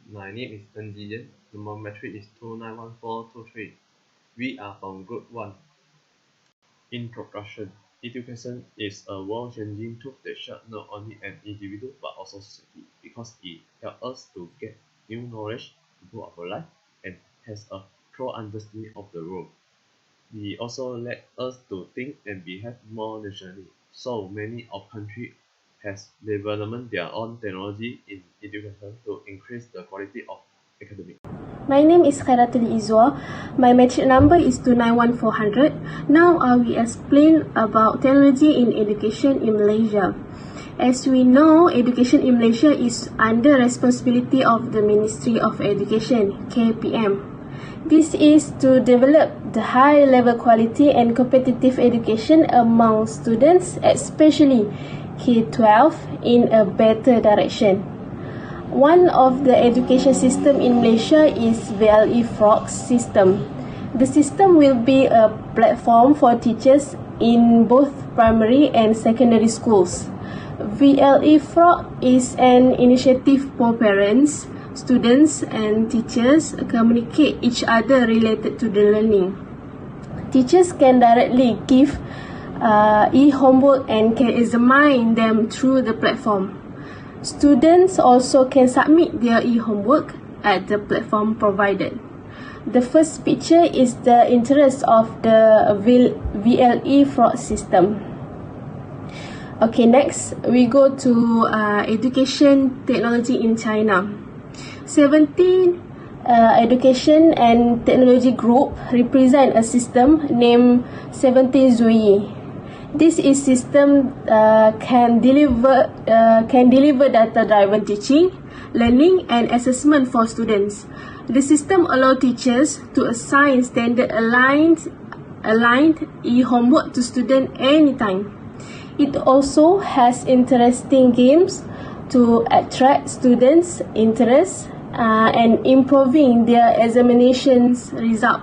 My name is NGN. Number matric is 291423. We are from Group 1. Introduction. Education is a world-changing tool that shapes not only an individual but also society because it helps us to get new knowledge, improve our life, and has a thorough understanding of the world. It also let us to think and behave more naturally. So many of countries has developed their own technology in education to increase the quality of academic. My name is Khairatul Izwa. My matric number is 291-400. Now I will explain about technology in education in Malaysia. As we know, education in Malaysia is under responsibility of the Ministry of Education, KPM. This is to develop the high-level quality and competitive education among students, especially K-12, in a better direction. One of the education system in Malaysia is VLE Frog system. The system will be a platform for teachers in both primary and secondary schools. VLE Frog is an initiative for parents, students and teachers communicate each other related to the learning. Teachers can directly give e-homework and can examine them through the platform. Students also can submit their e-homework at the platform provided. The first picture is the interest of the VLE fraud system. Okay, next we go to education technology in China. 17 education and technology group represent a system named 17 Zui. This is system can deliver data-driven teaching, learning, and assessment for students. The system allows teachers to assign standard aligned e-homework to students anytime. It also has interesting games to attract students' interest and improving their examinations result.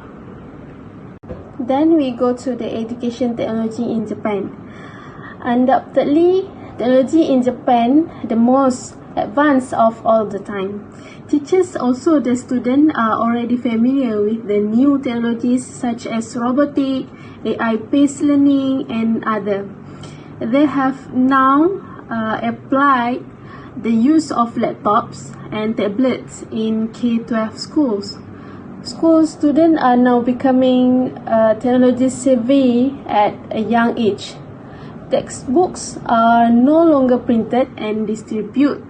Then we go to the education technology in Japan. Undoubtedly, technology in Japan the most advanced of all the time. Teachers also the students are already familiar with the new technologies such as robotic, AI-based learning, and other. They have now applied the use of laptops and tablets in K-12 schools. School students are now becoming technology savvy at a young age. Textbooks are no longer printed and distributed.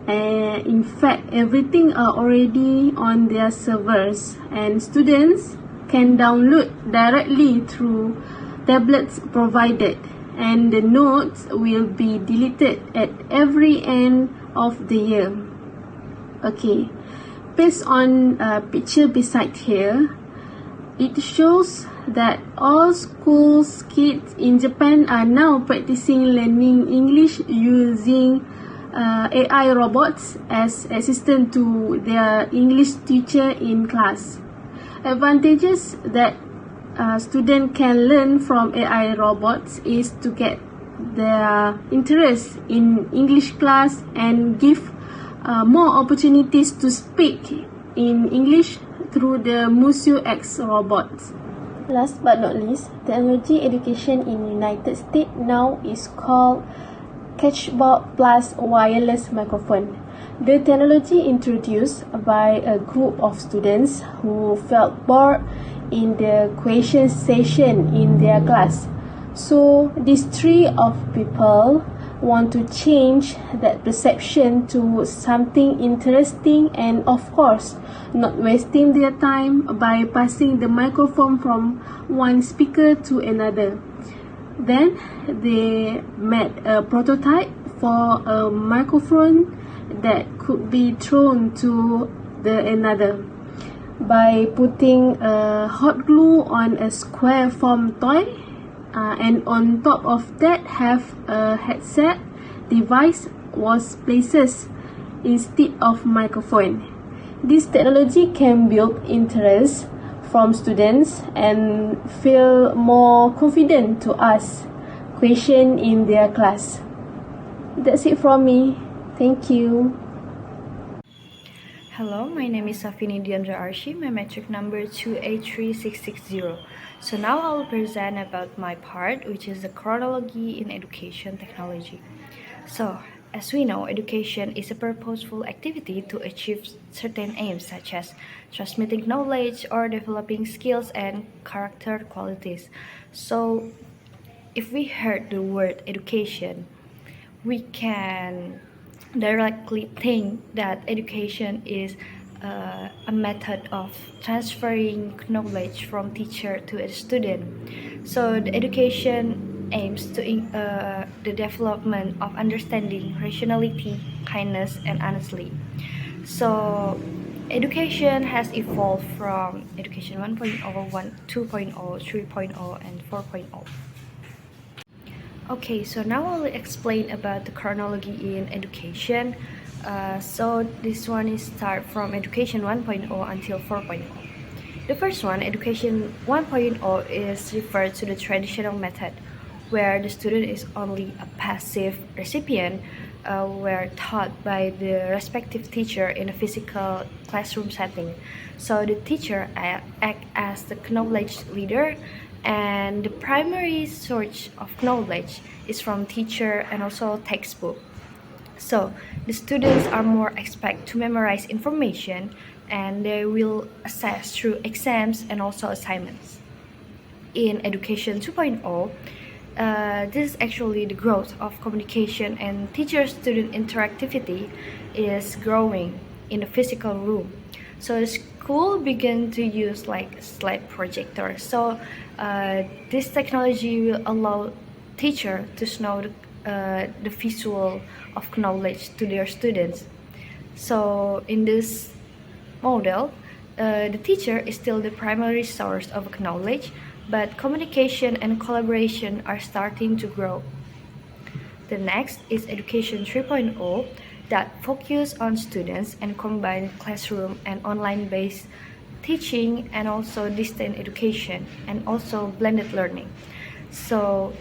In fact, everything are already on their servers, and students can download directly through tablets provided, and the notes will be deleted at every end of the year. Okay. Based on a picture beside here, it shows that all schools kids in Japan are now practicing learning English using AI robots as assistant to their English teacher in class. Advantages that students can learn from AI robots is to get their interest in English class and give more opportunities to speak in English through the Museo X robots. Last but not least, technology education in United States now is called Catchboard Plus Wireless Microphone. The technology introduced by a group of students who felt bored in the question session in their class. So these three of people want to change that perception to something interesting and of course not wasting their time by passing the microphone from one speaker to another. Then they made a prototype for a microphone that could be thrown to another by putting a hot glue on a square foam toy. And on top of that have a headset device was placed instead of microphone. This technology can build interest from students and feel more confident to ask questions in their class. That's it from me. Thank you. Hello, my name is Safini Diandra Arshi, my metric number 283660. So now I will present about my part, which is the chronology in education technology. So, as we know, education is a purposeful activity to achieve certain aims such as transmitting knowledge or developing skills and character qualities. So, if we heard the word education, we can directly think that education is a method of transferring knowledge from teacher to a student. So the education aims to the development of understanding, rationality, kindness, and honesty. So education has evolved from education 1.0, 2.0, 3.0, and 4.0. Okay, so now I'll explain about the chronology in education. So this one is start from education 1.0 until 4.0. The first one, education 1.0, is referred to the traditional method, where the student is only a passive recipient, were taught by the respective teacher in a physical classroom setting. So the teacher act as the knowledge leader, and the primary source of knowledge is from teacher and also textbook. So the students are more expect to memorize information, and they will assess through exams and also assignments. In education 2.0, this is actually the growth of communication, and teacher-student interactivity is growing in the physical room. So the school began to use like slide projector. So this technology will allow teacher to show the visual of knowledge to their students. So in this model, the teacher is still the primary source of knowledge, but communication and collaboration are starting to grow. The next is Education 3.0 that focus on students and combine classroom and online-based teaching and also distance education and also blended learning. So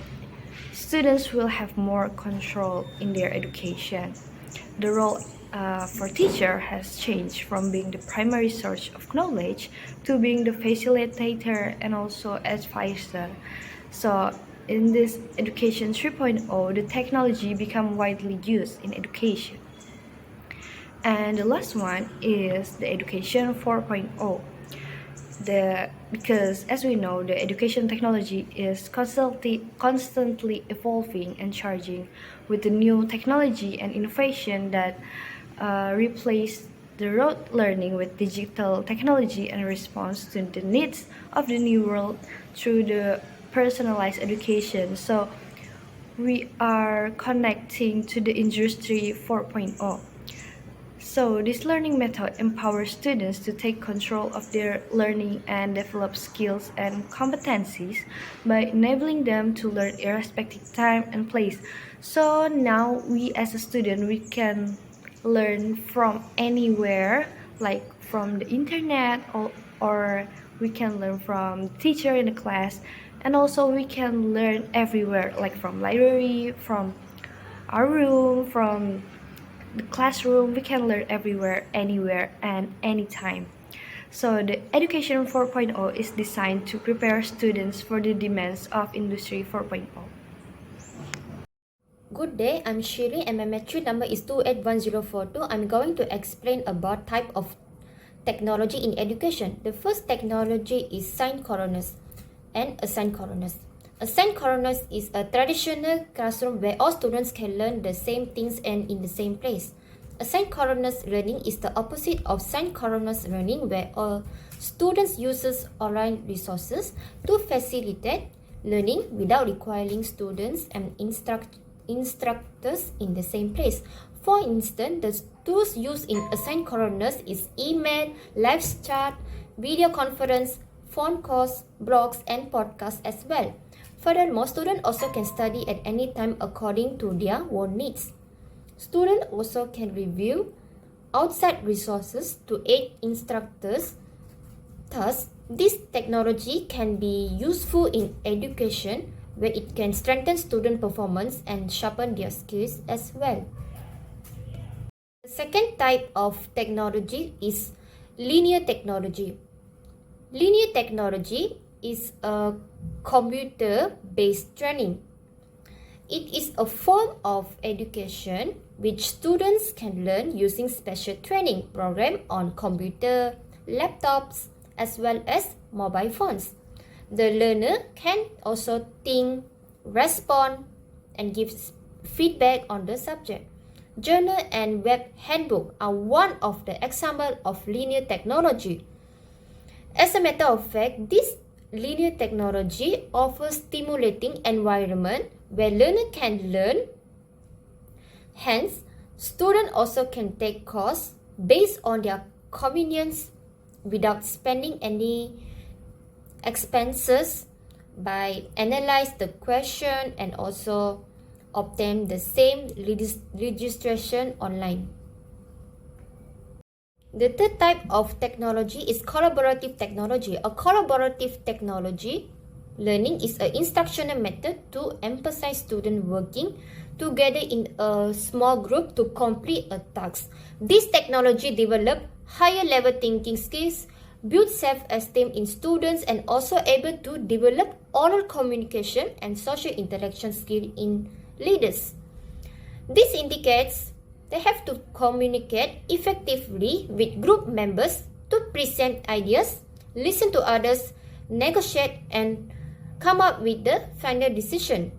students will have more control in their education. The role for teacher has changed from being the primary source of knowledge to being the facilitator and also advisor. So in this education 3.0, the technology become widely used in education. And the last one is the education 4.0. Because as we know, the education technology is constantly evolving and charging with the new technology and innovation that replace the rote learning with digital technology and response to the needs of the new world through the personalized education. So we are connecting to the industry 4.0. So this learning method empowers students to take control of their learning and develop skills and competencies by enabling them to learn irrespective time and place. So now we as a student, we can learn from anywhere, like from the internet, or we can learn from teacher in the class, and also we can learn everywhere, like from library, from our room, from the classroom. We can learn everywhere, anywhere, and anytime. So the Education 4.0 is designed to prepare students for the demands of Industry 4.0. Good day, I'm Shiri and my metric number is 281042. I'm going to explain about type of technology in education. The first technology is synchronous and asynchronous. Asynchronous is a traditional classroom where all students can learn the same things and in the same place. Asynchronous learning is the opposite of synchronous learning, where all students uses online resources to facilitate learning without requiring students and instructors in the same place. For instance, the tools used in asynchronous is email, live chat, video conference, phone calls, blogs, and podcasts as well. Furthermore, students also can study at any time according to their own needs. Students also can review outside resources to aid instructors. Thus, this technology can be useful in education, where it can strengthen student performance and sharpen their skills as well. The Second type of technology is linear technology. Linear technology is a computer-based training. It is a form of education which students can learn using special training program on computer, laptops, as well as mobile phones. The learner can also think, respond, and give feedback on the subject. Journal and web handbook are one of the examples of linear technology. As a matter of fact, this linear technology offers stimulating environment where learner can learn. Hence, students also can take course based on their convenience without spending any expenses by analyze the question and also obtain the same registration online. The third type of technology is collaborative technology. A collaborative technology learning is an instructional method to emphasize students working together in a small group to complete a task. This technology develop higher level thinking skills, build self-esteem in students, and also able to develop oral communication and social interaction skill in leaders. This indicates they have to communicate effectively with group members to present ideas, listen to others, negotiate, and come up with the final decision.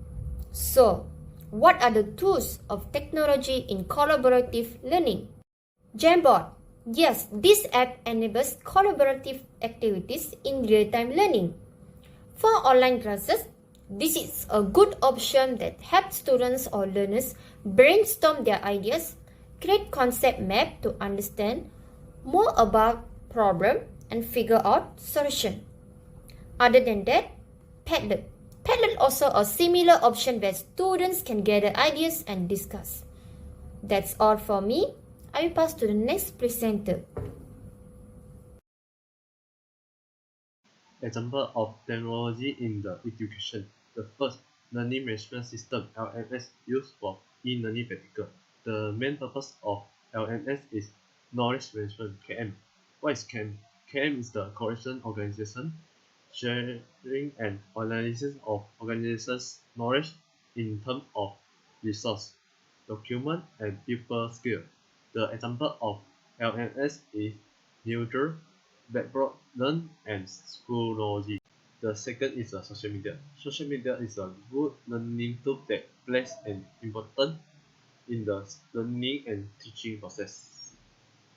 So, what are the tools of technology in collaborative learning? Jamboard. Yes, this app enables collaborative activities in real-time learning. For online classes, this is a good option that helps students or learners brainstorm their ideas, create concept map to understand more about problem and figure out solution. Other than that, Padlet. Padlet also a similar option where students can gather ideas and discuss. That's all for me. I will pass to the next presenter. Example of technology in the education. The first, learning management system (LMS) used for e-learning practical. The main purpose of LMS is knowledge management (KM). What is KM? KM is the collection, organization, sharing, and analysis of organizations' knowledge in terms of resource, document, and people skill. The example of LMS is Neutral, Blackboard Learn, and Schoology. The second is social media. Social media is a good learning tool that plays an important in the learning and teaching process.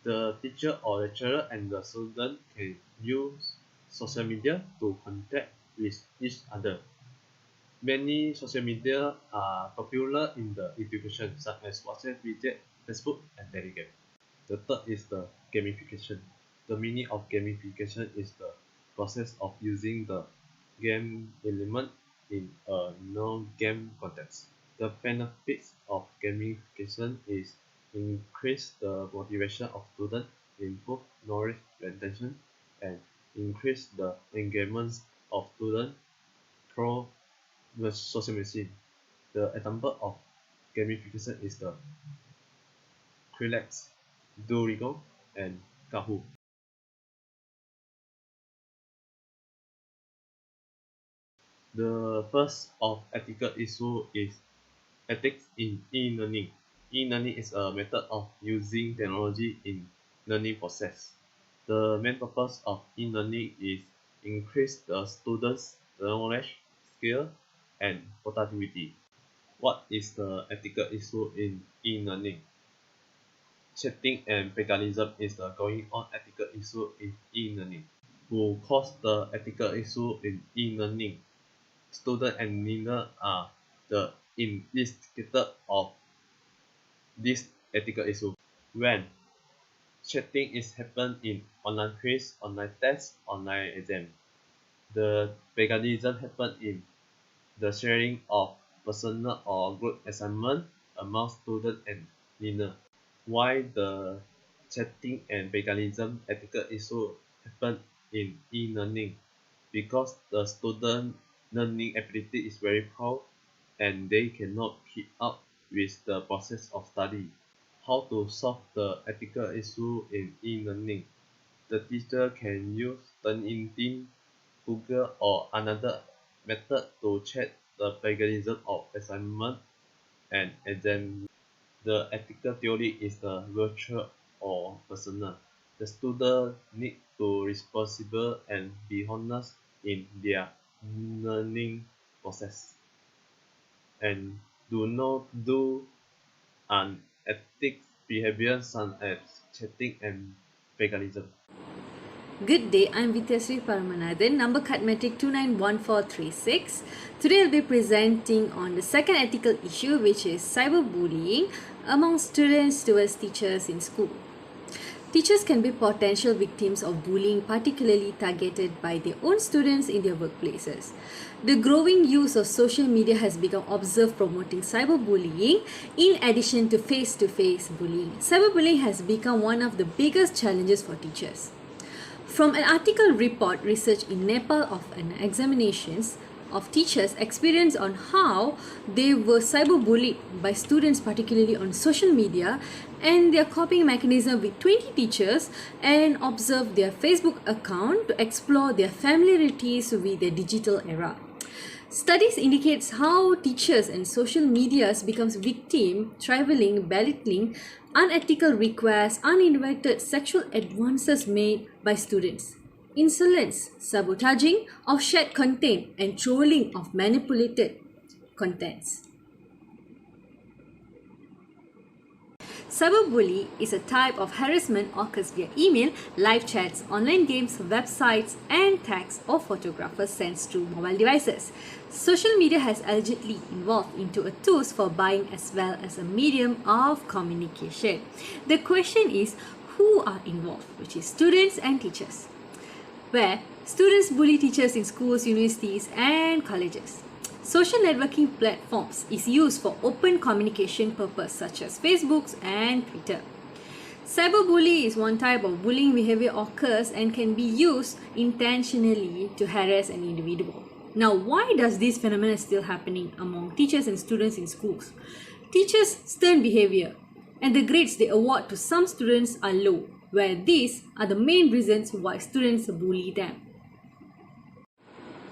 The teacher or lecturer and the student can use social media to contact with each other. Many social media are popular in the education, such as WhatsApp, WeChat, Facebook, and Telegram. The third is the gamification. The meaning of gamification is the process of using the game element in a non-game context. The benefits of gamification is increase the motivation of students, improve knowledge retention, and increase the engagement of students through the social machine. The example of gamification is the Relax, Duolingo, and Kahoot. The first of ethical issue is ethics in e-learning. E-learning is a method of using technology in learning process. The main purpose of e-learning is increase the students' knowledge, skill, and productivity. What is the ethical issue in e-learning? Cheating and plagiarism is the going on ethical issue in e-learning. Who cause the ethical issue in e-learning? Student and learner are the instigator of this ethical issue. When cheating is happen in online quiz, online test, online exam. The plagiarism happen in the sharing of personal or group assignment among student and learner. Why the cheating and plagiarism ethical issue happen in e-learning? Because the student learning ability is very poor and they cannot keep up with the process of study. how to solve the ethical issue in e-learning. The teacher can use Turnitin, Google, or another method to check the plagiarism of assignment and exam. The ethical theory is the virtual or personal. The student need to responsible and be honest in their learning process and do not do unethical behavior such as chatting and plagiarism. Good day, I'm Vityasri Paramanathan, number card metric 291436. Today I'll be presenting on the second ethical issue, which is cyberbullying among students towards teachers in school. Teachers can be potential victims of bullying, particularly targeted by their own students in their workplaces. The growing use of social media has become observed promoting cyberbullying in addition to face-to-face bullying. Cyberbullying has become one of the biggest challenges for teachers. From an article report research in Nepal of an examinations of teachers' experience on how they were cyberbullied by students, particularly on social media, and their coping mechanism with 20 teachers, and observe their Facebook account to explore their familiarities with the digital era. Studies indicates how teachers and social medias becomes victim, traveling, belittling, unethical requests, uninvited sexual advances made by students, insolence, sabotaging of shared content, and trolling of manipulated contents. Cyberbullying is a type of harassment occurs via email, live chats, online games, websites, and text or photographers sent through mobile devices. Social media has allegedly evolved into a tool for buying as well as a medium of communication. The question is, who are involved, which is students and teachers, where students bully teachers in schools, universities, and colleges. Social networking platforms is used for open communication purpose such as Facebook and Twitter. Cyberbullying is one type of bullying behavior occurs and can be used intentionally to harass an individual. Now, why does this phenomenon still happening among teachers and students in schools? Teachers' stern behavior and the grades they award to some students are low, where these are the main reasons why students bully them.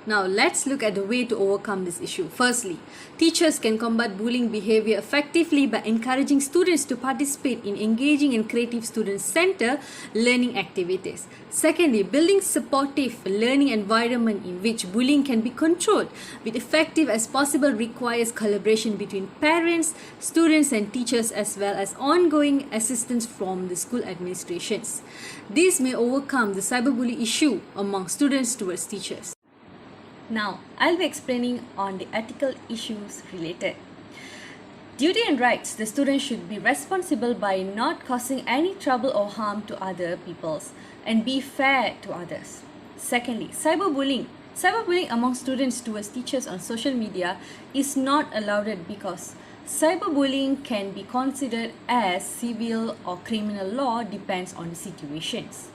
Now let's look at the way to overcome this issue. Firstly, teachers can combat bullying behavior effectively by encouraging students to participate in engaging in creative student-centered learning activities. Secondly, building supportive learning environment in which bullying can be controlled with effective as possible requires collaboration between parents, students and teachers as well as ongoing assistance from the school administrations. This may overcome the cyberbullying issue among students towards teachers. Now, I'll be explaining on the ethical issues related. Duty and rights. The student should be responsible by not causing any trouble or harm to other peoples and be fair to others. Secondly, cyberbullying. Cyberbullying among students towards teachers on social media is not allowed because cyberbullying can be considered as civil or criminal law depends on the situations.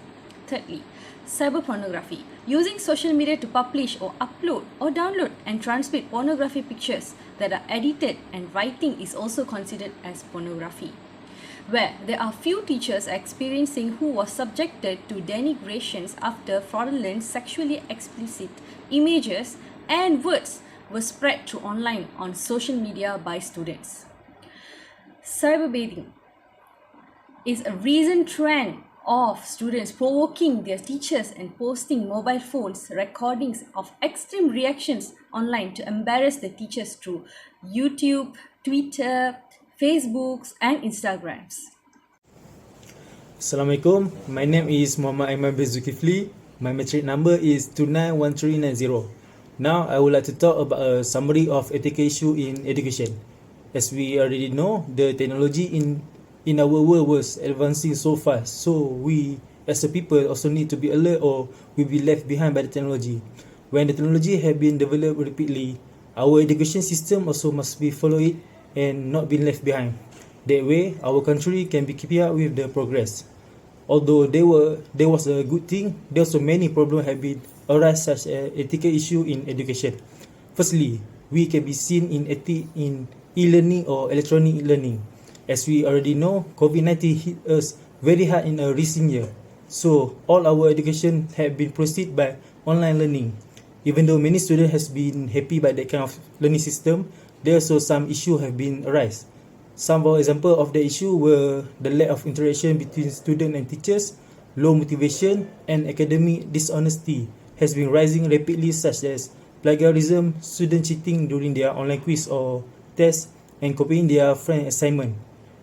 Thirdly, cyberpornography. Using social media to publish or upload or download and transmit pornography pictures that are edited and writing is also considered as pornography, where there are few teachers experiencing who was subjected to denigrations after fraudulent sexually explicit images and words were spread to online on social media by students. Cyberbullying is a recent trend of students provoking their teachers and posting mobile phones recordings of extreme reactions online to embarrass the teachers through YouTube, Twitter, Facebooks and Instagrams. Assalamualaikum. My name is Muhammad Aiman bin Zulkifli. My metric number is 291390. Now I would like to talk about a summary of ethical issue in education. As we already know, the technology in our world was advancing so fast, so we as a people also need to be alert or we'll be left behind by the technology. When the technology have been developed rapidly, our education system also must be follow it and not be left behind. That way, our country can be keeping up with the progress. Although there was a good thing, there also many problems have been arise such as ethical issue in education. Firstly, we can be seen in e-learning or electronic learning. As we already know, COVID-19 hit us very hard in a recent year. So all our education have been proceeded by online learning. Even though many students has been happy by that kind of learning system, there also some issues have been arise. Some for example of the issue were the lack of interaction between students and teachers, low motivation, and academic dishonesty has been rising rapidly, such as plagiarism, student cheating during their online quiz or test, and copying their friend assignment.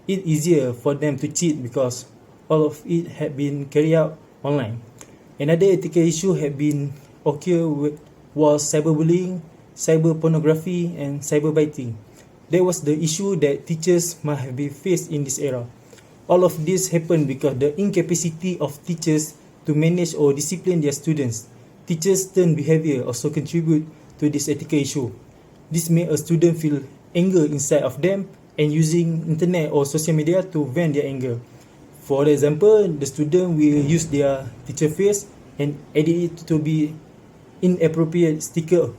It's easier for them to cheat because all of it had been carried out online. Another ethical issue had been was cyberbullying, cyber pornography, and cyberbiting. That was the issue that teachers must have been faced in this era. All of this happened because the incapacity of teachers to manage or discipline their students. Teachers' turn behavior also contribute to this ethical issue. This made a student feel anger inside of them and using internet or social media to vent their anger. For example, the student will use their teacher face and edit it to be inappropriate sticker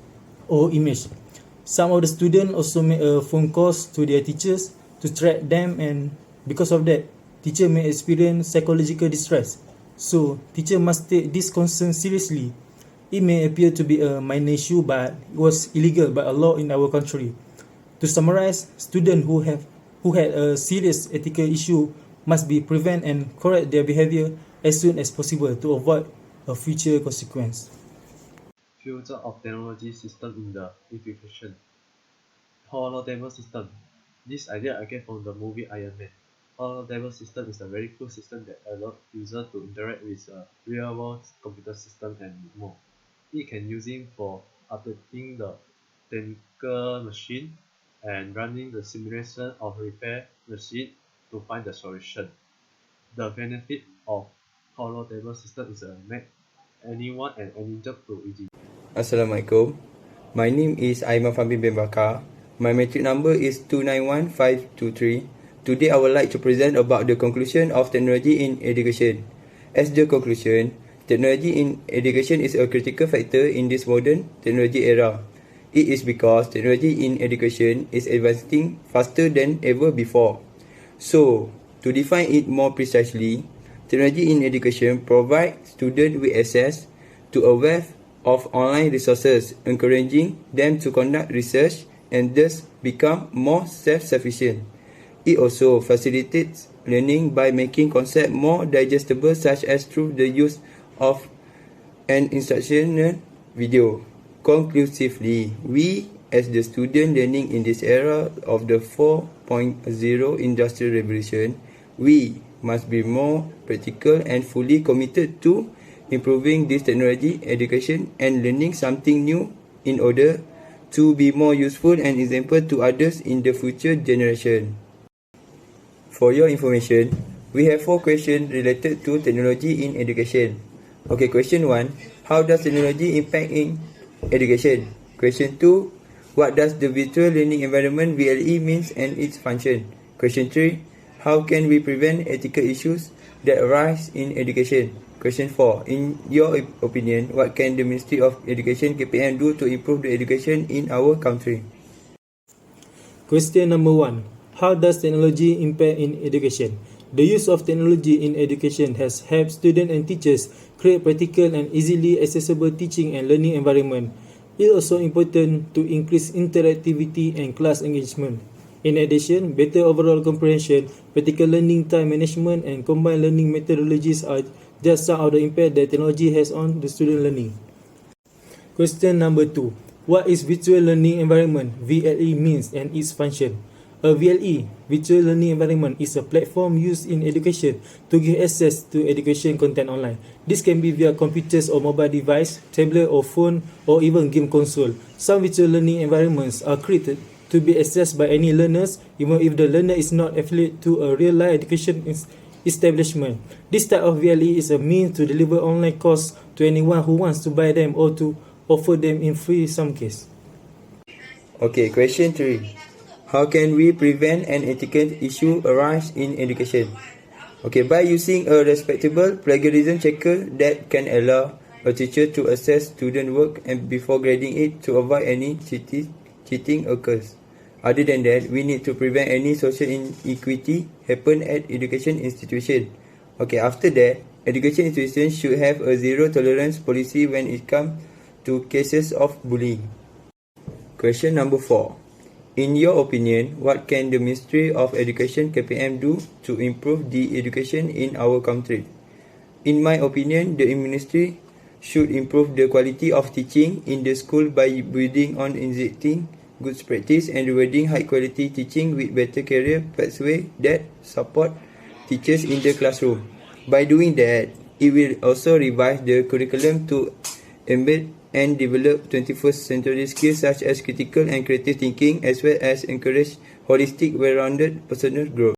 or image. Some of the students also make a phone calls to their teachers to track them, and because of that, teacher may experience psychological distress. So, teacher must take this concern seriously. It may appear to be a minor issue, but it was illegal by a law in our country. To summarize, students who had a serious ethical issue must be prevent and correct their behavior as soon as possible to avoid a future consequence. Future of technology system in the education. Holodeck system. This idea I get from the movie Iron Man. Holodeck system is a very cool system that allows users to interact with a real-world computer system and more. It can use it for updating the technical machine and running the simulation of repair machine to find the solution. The benefit of holodeck system is a make anyone and any job too easy. Assalamualaikum. My name is Aiman Fahmi bin Bakar. My metric number is 291523. Today I would like to present about the conclusion of technology in education. As the conclusion, technology in education is a critical factor in this modern technology era. It is because technology in education is advancing faster than ever before. So, to define it more precisely, technology in education provides students with access to a wealth of online resources, encouraging them to conduct research and thus become more self-sufficient. It also facilitates learning by making concepts more digestible, such as through the use of an instructional video. Conclusively, we as the student learning in this era of the 4.0 industrial revolution, we must be more practical and fully committed to improving this technology, education, and learning something new in order to be more useful and example to others in the future generation. For your information, we have 4 questions related to technology in education. Okay, question 1. How does technology impact in education? Question 2. What does the virtual learning environment VLE means and its function? Question 3. How can we prevent ethical issues that arise in education? Question 4. In your opinion, what can the Ministry of Education KPM do to improve the education in our country? Question number 1. How does technology impact in education? The use of technology in education has helped students and teachers create practical and easily accessible teaching and learning environment. It is also important to increase interactivity and class engagement. In addition, better overall comprehension, practical learning time management, and combined learning methodologies are just some of the impact that technology has on the student learning. Question number 2. What is virtual learning environment VLE means and its function? A VLE, virtual learning environment, is a platform used in education to give access to education content online. This can be via computers or mobile device, tablet or phone, or even game console. Some virtual learning environments are created to be accessed by any learners, even if the learner is not affiliated to a real-life education establishment. This type of VLE is a means to deliver online courses to anyone who wants to buy them or to offer them in free in some case. Okay, question 3. How can we prevent an ethical issue arise in education? Okay, by using a respectable plagiarism checker that can allow a teacher to assess student work and before grading it to avoid any cheating occurs. Other than that, we need to prevent any social inequity happen at education institution. Okay, after that, education institutions should have a zero tolerance policy when it comes to cases of bullying. Question number 4. In your opinion, what can the Ministry of Education KPM do to improve the education in our country? In my opinion, the ministry should improve the quality of teaching in the school by building on injecting good practice and rewarding high quality teaching with better career pathway that support teachers in the classroom. By doing that, it will also revise the curriculum to embed and develop 21st century skills such as critical and creative thinking, as well as encourage holistic, well-rounded personal growth.